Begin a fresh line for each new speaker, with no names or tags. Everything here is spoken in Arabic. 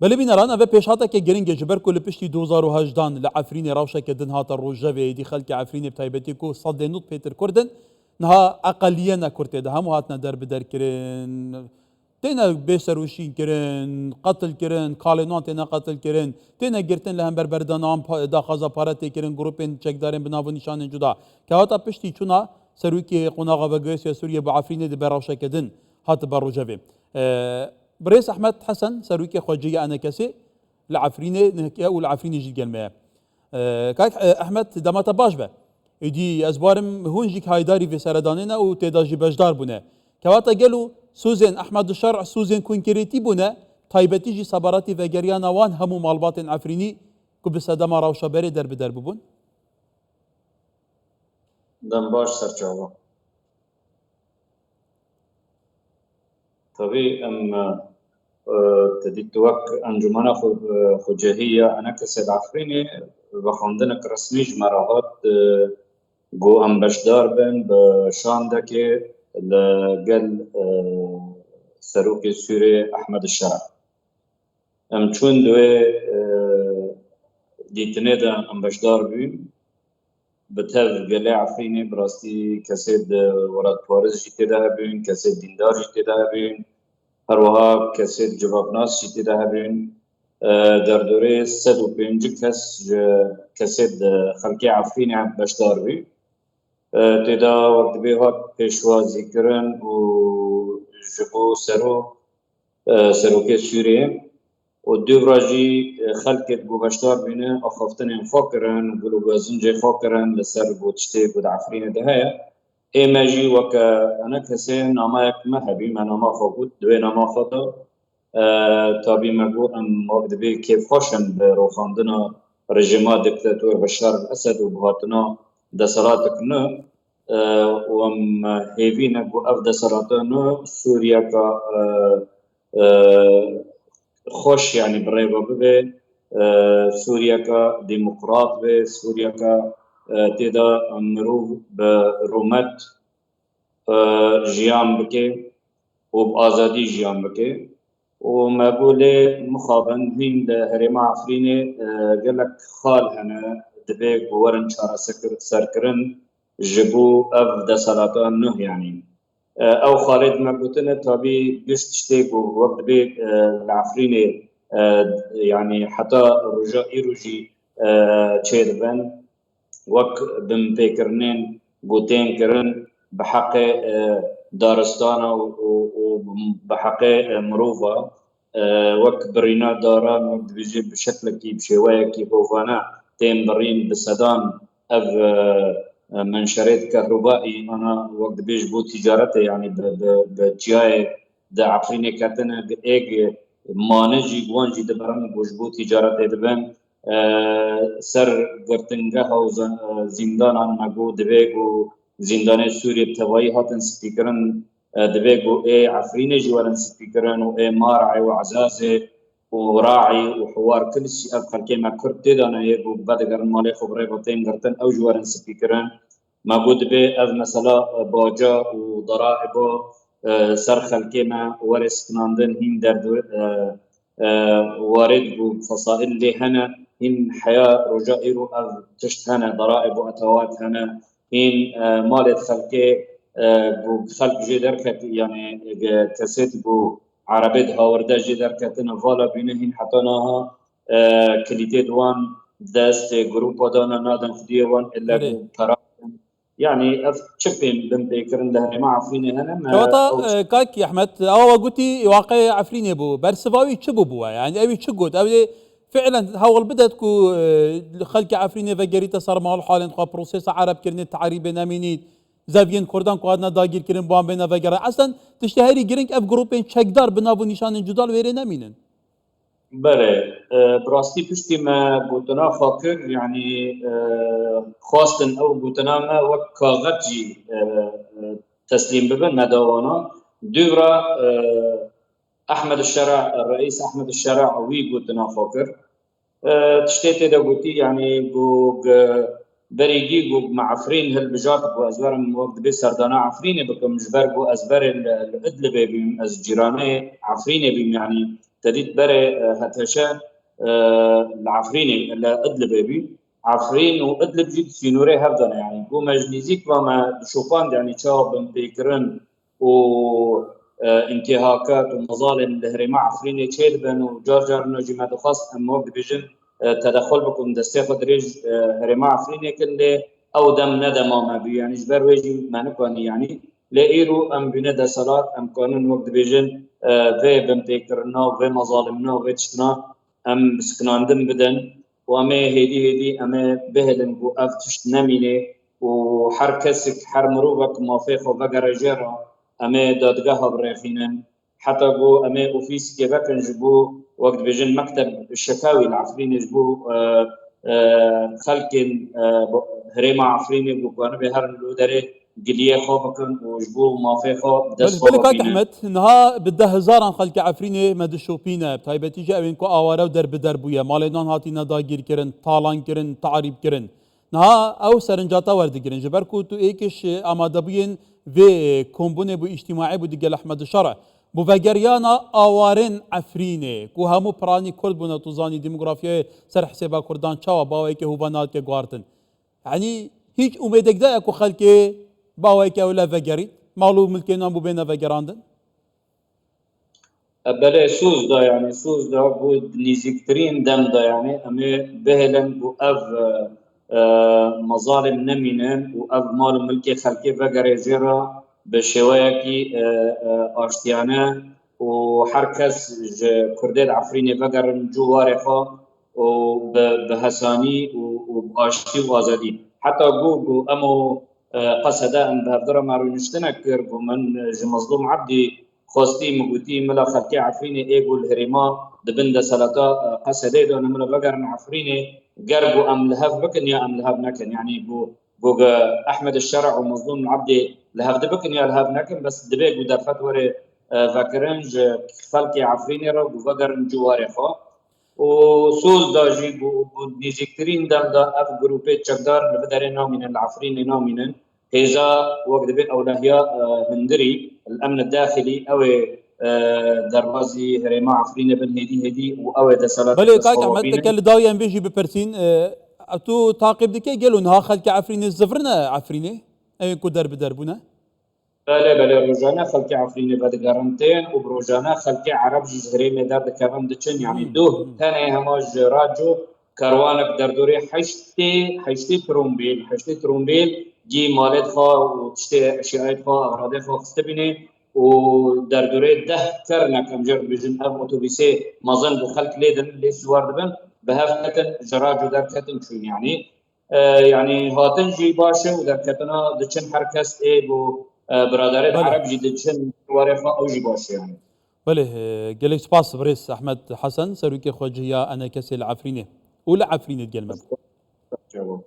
بله بینران اوه پیشاته که گرینگ جبر کل پشتی 2018 لعفرین راوشه که دن هات روجاوی دی خلق عفرین بتایبتی کو صد نوت پیتر کردن نها اقلیه نکرده ده همو هاتنا در بدر کرن تینا بسروشین کرن قتل کرن کالنان تینا قتل کرن تینا گرتن لهم بربردان آم دا خازا پارتی کرن گروپین چکدارن بناو نشان جدا که هاتا پشتی چونا سروکی قناغا و گویس سوریه با عفرین دی براوشه که دن هات بروجاوی بريس أحمد حسن سرويك خواجية أنا كسي لعفريني نهكي أو لعفريني جيت قلمي كاك أحمد دما تباش به إدي أزبارم هون جيك هايداري في سردانينا وتداجي بجدار بونه كواتا قالوا سوزن أحمد الشرع سوزن كونكريتي بونه طيبتي جي صبراتي فجريانا وان همو مالبات عفريني كبس دما راوشا بري درب درب بون
دم باش سرچاوا طبيعي تديت وقت أنجمنا خجاهية أنا كسيد عفريني بخوندنك رسمي جمراهات جو أم بشدار بن بشاندك لقل سروكي سوري أحمد الشرع أم چون دوي ديتني دا أم بشدار بين بتاف قلي عفريني براستي كسيد وراد بارز جيتي دا بين كسيد ديندار جيتي دا بين هروها كسيد جواب ناس جيتي ده هبين در دوره 105 کس كسيد خلقي عفريني عم بشدار بي تدا وقت بيهات پیشوازی کرن و جبو سروكي سوريا و دوراجي خلقت بو بشدار بينه اخافتن انفاق کرن و بلو بازن جي خاق کرن لسر بو تشتي بود عفريني ده هيا ایمجی وک انا کسی نامه مهبی من نامه خو بود دوی نامه خدا تابی مگو ام وقت بی کیف خوشن به روخاندنا رژیما دیکتاتور بشار الاسد و بهاتنا دسالات کنه و ام هیوی نگو اف دسالاتنا سوریا کا خوش یعنی برای ببه سوریا کا ديمقراط به سوریا کا تدا مروف برومت جیان بکه و بآزادی جیان بکه و مقوله مخابن هین ده هرم عفرینه گلک خال هنه دبه گورن چارا سرکرن جبو اف ده سلطان نه يعني او خالد مقوتنا تابي قشت شتيك وقت بي العفرينه يعني حتى رجاء رجي تشيد بن وك بن بيكرنين بوتين كرن بحق دارستان وبحق مروفا وك برينا داران وقت بيجي بشكل كي بشوايا كي بوفانا تيم برين بسدان اف منشرات كهربائي انا وقت بيج بو تجارته يعني بجاي دا عفريني كاتنا ايج مانجي وانجي دبرن بو تجارته دبن سر گرتنگه و زندان مگو دبیگو زندان سوریه توایی هاتن سپیکرن دبیگو ای عفرین جوارن سپیکرن و ای مارعی و عزازه و راعی و حوار کل شيء افخر كيما كرت دانا يگو بدگرن مالی خبره بطين گرتن او جوارن سپیکرن مگو دبی اف مثلا باجا و ضرائب سر خلكيما ورس كناندن هين در وارد بو فصائل اللي هنا إن حياة رجاء رؤى تشت هنا ضرائب وأتوات هنا إن مالت خلقه بو خلق جدر كت يعني كسيت بو عربيت هاورده جدر كتنا فالا بينهن حطناها كليتي دوان دست جروب دانا نادن خديه وان إلا بو ترى يعني اف تشبين بن بيكرن ده ما عفريني هنا
ما كاك يا احمد او قلتي واقع عفريني بو برسباوي تشبو بو يعني ابي تشقود ابي فعلا هاول بدات كو خلق عفريني فجريت صار مع الحال خو بروسيس عرب كرني تعريب ناميني زافين كردان كو ادنا داغير كرن بوان بينا فجر اصلا تشتهري جرينك اف جروبين تشكدار بنابو نشان جدال ويري نامينن
بله براستي پشتی ما بوتنا فاكر يعني خواستن او بوتنا ما وك كاغتجي تسليم ببن نداوانا دورا احمد الشرع الرئيس احمد الشرع وي بوتنا فاكر تشتيت دا بوتي يعني بوغ بريجي بوغ مع عفرين هالبجات بو ازبر وقت بي سردانا عفرين بكم جبر بو ازبر الادلبه بيم از جيرانه عفرين بيم يعني تديت بري هتشا العفريني لا ادلب ابي عفرين وادلب جيت سينوري هفدنا يعني بو مجنيزيك وما شوفان يعني شاب بيكرن و انتهاكات ومظالم الهرماء عفريني تشيدبن وجارجر نوجي ما دخص ام وقت بيجن تدخل بكم دستيخ دريج هرماء عفريني كل او دم ندم ما بي يعني جبر ويجي ما نكوني يعني لإيرو ام بندا صلاة ام قانون وقت بيجن في بمتكرنا وفي مظالمنا وفي تشتنا ام سكناندم بدن وامي هيدي امي بهلن بو اف تشتناميني وحركسك حرمروبك موافق وبقر جيرا امي دادگاه بريخينن حتى بو امي اوفيس كيبكن جبو وقت بيجن مكتب الشكاوي العفريني جبو خلق هريما عفريني بو كان بهرن لو دري قليه خوبكن وجبو موافقه
بل
دس
بل
خوبا
كاك
بينن
احمد نها بده هزاران خلق عفرینه مدشوپینه تایبتی جا اوین کو آواره و در بدر بویا مالدان هاتی نداگیر کرن طالان کرن تعریب کرن نها او سرنجاتا ورد کرن جبر کو تو ایکش آماده بوین و کمبونه بو اجتماعی بو دیگل احمد شرع بو وگریانا آوارن عفرینه کو همو پرانی کرد بونا توزانی ديموغرافيا سر حسابا کردان چاوا باوی که هوبانات که گوارتن يعني هیچ امیدک دا اكو خلق باوی که اولا وگرید مالو ملكينا بو بينا فقراندن
بلا سوز دا يعني سوز دا بود نيزكترين دم دا يعني امي بهلن بو اف مظالم نمينن و اف مال ملكي خلقي فقر جيرا بشوايكي اشتيانه و حركس كرديد عفريني فقر جوارخا و بهساني و باشتي و ازادي حتى بو امو قصدا ان بهدر مارو نشتنكر من مظلوم عبدي خوستي مقوتي ملا خلقي عفريني ايقو الهريما دبن دا سلطة قصدي دون ملا بقر عفريني قربو ام لهف بكن يا ام لهف نكن يعني بو احمد الشرع ومظلوم العبدي لهف دبكن يا لهف نكن بس دبيق ودرفت وري فاكرنج خلقي عفريني رو بقر جواري خو وسوز داجي بو نيزكترين دم دا اف جروبي تشقدار لبدر نامين العفريني نامين هيزا وقت بين اولهيا هندري الامن الداخلي او دروازي هريما عفرينه بن هدي او دسالات
بله كاك احمد
الصوابين
تكل داوي ام بيجي ببرسين تو تعقب دكي قالوا انها خلق عفريني الزفرنا عفريني اي كو درب دربنا
بله روجانا خلقي عفرينه بعد قرنتين وبروجانا خلقي عرب هريما دار كمان دچن يعني دو ثاني هماج راجو كروانك دردوري حشتي ترومبيل جي مالد خا وتشتي اشياء خا اغراض خا خستبيني ودردوري ده كرنك امجر بجن اب اتوبيسي مازن بو خلق ليدن لي سوار دبن بهفتن جراجو در كتن شو يعني يعني هاتن جي باشه ودر كتنا دچن حركس اي بو برادرات
بله
عرب جي دچن وارفا او جي باشه يعني
بله قال سباس بريس احمد حسن سروكي خوجيا انا كسي العفرينه ولا عفرينه قال مبو
جواب